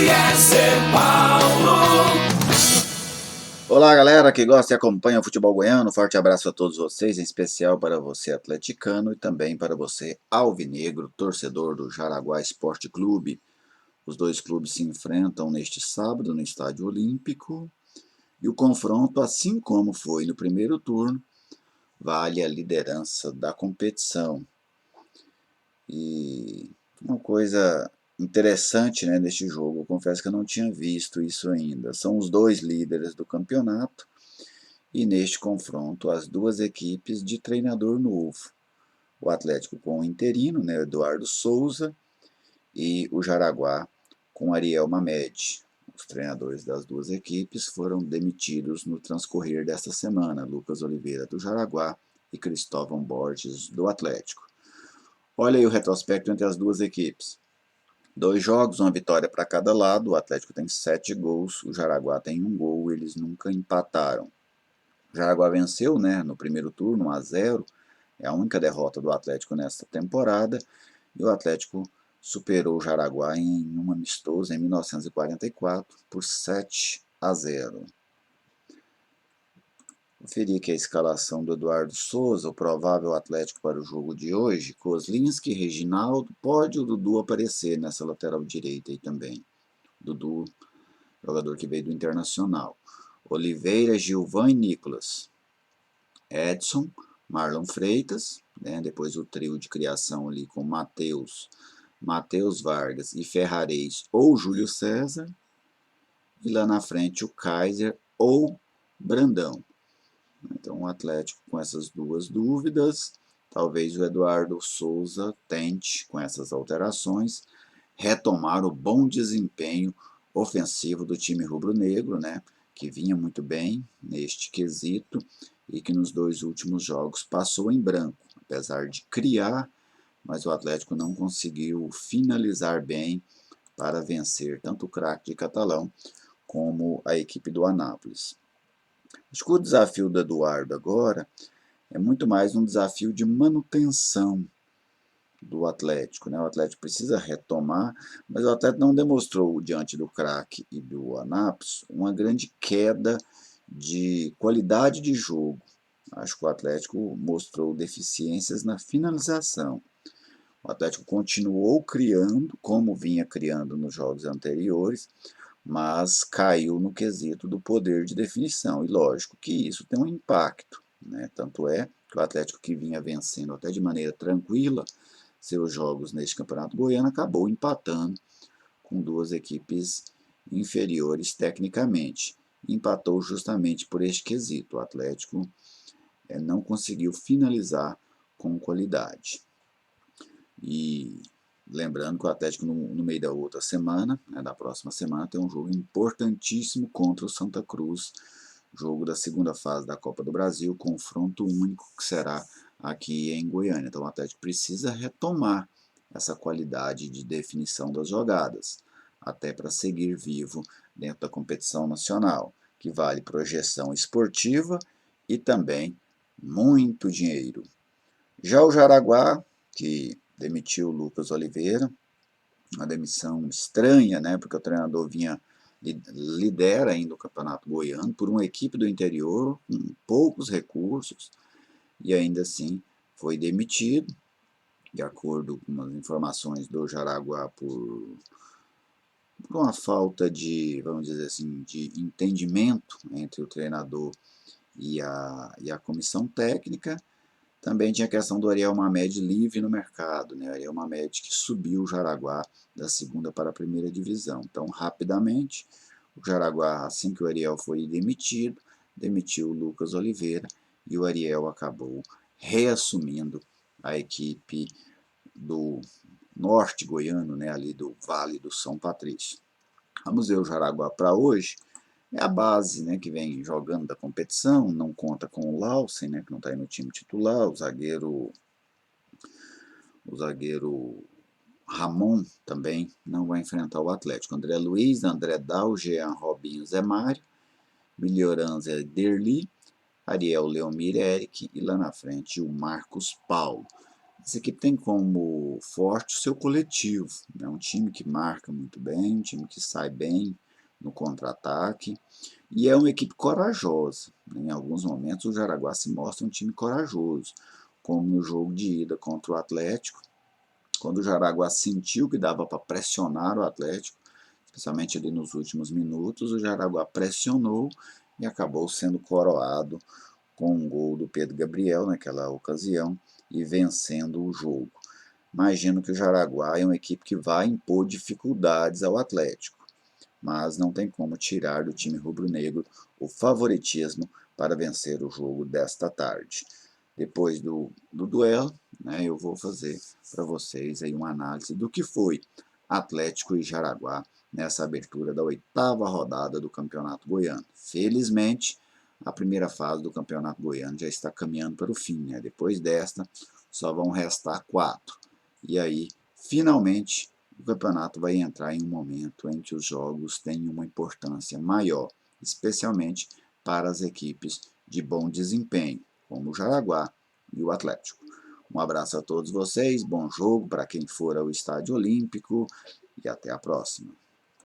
São Paulo. Olá, galera que gosta e acompanha o futebol goiano. Forte abraço a todos vocês, em especial para você atleticano e também para você alvinegro, torcedor do Jaraguá Esporte Clube. Os dois clubes se enfrentam neste sábado no Estádio Olímpico e o confronto, assim como foi no primeiro turno, vale a liderança da competição. E uma coisa interessante, né, neste jogo, eu confesso que eu não tinha visto isso ainda. São os dois líderes do campeonato e neste confronto as duas equipes de treinador novo. O Atlético com o interino, né, Eduardo Souza, e o Jaraguá com Ariel Mamed. Os treinadores das duas equipes foram demitidos no transcorrer desta semana, Lucas Oliveira do Jaraguá e Cristóvão Borges do Atlético. Olha aí o retrospecto entre as duas equipes. 2 jogos, uma vitória para cada lado, o Atlético tem 7 gols, o Jaraguá tem 1 gol, eles nunca empataram. O Jaraguá venceu, né, no primeiro turno, 1-0, é a única derrota do Atlético nesta temporada, e o Atlético superou o Jaraguá em um amistoso em 1944 por 7-0. Conferir aqui a escalação do Eduardo Souza, o provável Atlético para o jogo de hoje. Kozlinski, Reginaldo, pode o Dudu aparecer nessa lateral direita aí também. Dudu, jogador que veio do Internacional. Oliveira, Gilvan e Nicolas. Edson, Marlon Freitas, né, depois o trio de criação ali com Matheus Vargas e Ferrarez ou Júlio César. E lá na frente o Kaiser ou Brandão. Então, o Atlético com essas duas dúvidas, talvez o Eduardo Souza tente, com essas alterações, retomar o bom desempenho ofensivo do time rubro-negro, né, que vinha muito bem neste quesito e que nos 2 últimos jogos passou em branco, apesar de criar, mas o Atlético não conseguiu finalizar bem para vencer tanto o craque de Catalão como a equipe do Anápolis. Acho que o desafio do Eduardo agora é muito mais um desafio de manutenção do Atlético, né? O Atlético precisa retomar, mas o Atlético não demonstrou, diante do craque e do Anápolis, uma grande queda de qualidade de jogo. Acho que o Atlético mostrou deficiências na finalização. O Atlético continuou criando, como vinha criando nos jogos anteriores, mas caiu no quesito do poder de definição. E lógico que isso tem um impacto, né? Tanto é que o Atlético, que vinha vencendo até de maneira tranquila seus jogos neste Campeonato Goiano, acabou empatando com 2 equipes inferiores tecnicamente. Empatou justamente por este quesito. O Atlético não conseguiu finalizar com qualidade. E lembrando que o Atlético no meio da outra semana, né, da próxima semana, tem um jogo importantíssimo contra o Santa Cruz, jogo da segunda fase da Copa do Brasil, confronto único que será aqui em Goiânia. Então o Atlético precisa retomar essa qualidade de definição das jogadas, até para seguir vivo dentro da competição nacional, que vale projeção esportiva e também muito dinheiro. Já o Jaraguá, que demitiu o Lucas Oliveira, uma demissão estranha, né, porque o treinador lidera ainda o Campeonato Goiano por uma equipe do interior com poucos recursos e ainda assim foi demitido, de acordo com as informações do Jaraguá, por uma falta de, vamos dizer assim, de entendimento entre o treinador e a comissão técnica. Também tinha a questão do Ariel Mamed livre no mercado, né? Ariel Mamed que subiu o Jaraguá da segunda para a primeira divisão. Então, rapidamente, o Jaraguá, assim que o Ariel foi demitido, demitiu o Lucas Oliveira e o Ariel acabou reassumindo a equipe do norte goiano, né? Ali do Vale do São Patrício. Vamos ver o Jaraguá para hoje. É a base, né, que vem jogando da competição, não conta com o Lausen, né, que não está aí no time titular, o zagueiro Ramon também não vai enfrentar o Atlético. André Luiz, André Dal, Jean Robinho, Zé Mário, Melhoranza Derli, Ariel Leomir Eric e lá na frente o Marcos Paulo. Essa equipe tem como forte o seu coletivo, é um time que marca muito bem, um time que sai bem no contra-ataque, e é uma equipe corajosa. Em alguns momentos o Jaraguá se mostra um time corajoso, como no jogo de ida contra o Atlético, quando o Jaraguá sentiu que dava para pressionar o Atlético, especialmente ali nos últimos minutos, o Jaraguá pressionou e acabou sendo coroado com um gol do Pedro Gabriel naquela ocasião e vencendo o jogo. Imagino que o Jaraguá é uma equipe que vai impor dificuldades ao Atlético, mas não tem como tirar do time rubro-negro o favoritismo para vencer o jogo desta tarde. Depois do duelo, né, eu vou fazer para vocês aí uma análise do que foi Atlético e Jaraguá nessa abertura da 8ª rodada do Campeonato Goiano. Felizmente, a primeira fase do Campeonato Goiano já está caminhando para o fim, né? Depois desta, só vão restar 4. E aí, finalmente, o campeonato vai entrar em um momento em que os jogos têm uma importância maior, especialmente para as equipes de bom desempenho, como o Jaraguá e o Atlético. Um abraço a todos vocês, bom jogo para quem for ao Estádio Olímpico e até a próxima.